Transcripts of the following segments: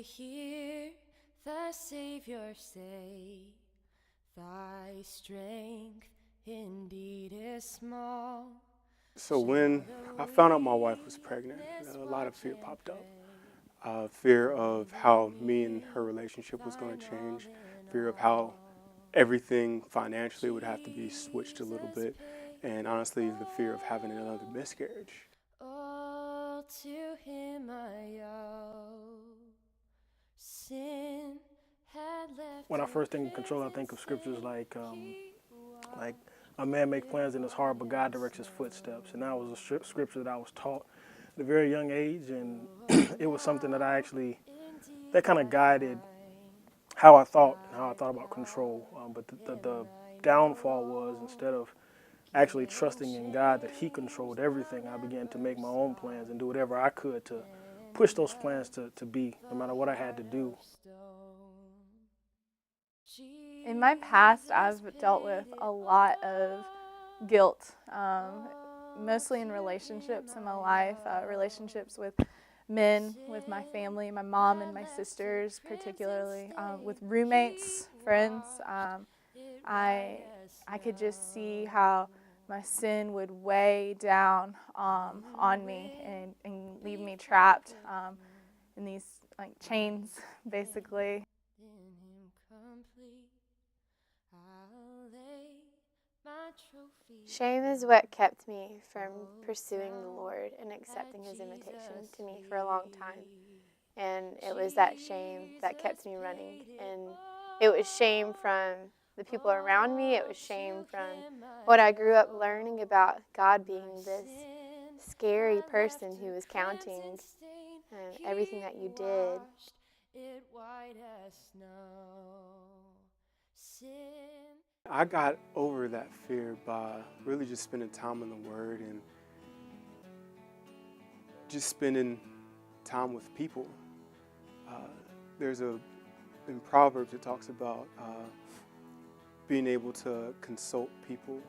hear the Savior say, thy strength indeed is small. So when I found out my wife was pregnant, a lot of fear popped up. Fear of how me and her relationship was going to change, fear of how everything financially would have to be switched a little bit, and honestly, the fear of having another miscarriage. All to him I owe. Sin had left. When I first think of control, I think of scriptures like a man make plans in his heart, but God directs his footsteps. And that was a scripture that I was taught at a very young age, and it was something that kind of guided how I thought and how I thought about control. But the downfall was, instead of actually trusting in God that He controlled everything, I began to make my own plans and do whatever I could to push those plans to be, no matter what I had to do. In my past, I've dealt with a lot of guilt, mostly in relationships in my life, relationships with men, with my family, my mom and my sisters particularly, with roommates, friends. I could just see how my sin would weigh down on me and leave me trapped in these like chains, basically. Shame is what kept me from pursuing the Lord and accepting His invitation to me for a long time. And it was that shame that kept me running. And it was shame from the people around me. It was shame from what I grew up learning about God being this scary person who was counting everything that you did. I got over that fear by really just spending time in the Word and just spending time with people. In Proverbs it talks about being able to consult people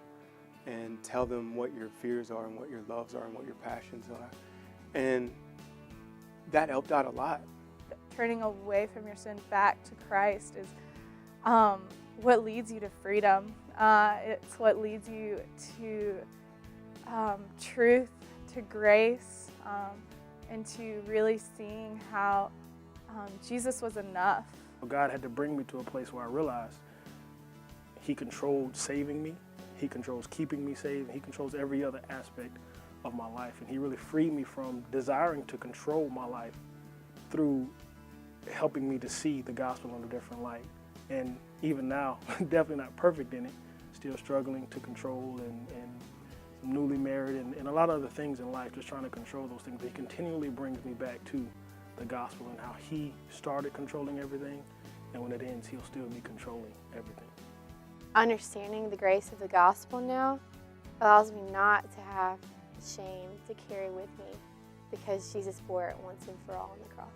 and tell them what your fears are and what your loves are and what your passions are. And that helped out a lot. Turning away from your sin back to Christ is what leads you to freedom. It's what leads you to truth, to grace, and to really seeing how Jesus was enough. God had to bring me to a place where I realized He controlled saving me, He controls keeping me saved, and He controls every other aspect of my life. And He really freed me from desiring to control my life through helping me to see the gospel in a different light. And even now, definitely not perfect in it, still struggling to control and newly married and a lot of other things in life, just trying to control those things. But He continually brings me back to the gospel and how He started controlling everything, and when it ends, He'll still be controlling everything. Understanding the grace of the gospel now allows me not to have shame to carry with me, because Jesus bore it once and for all on the cross.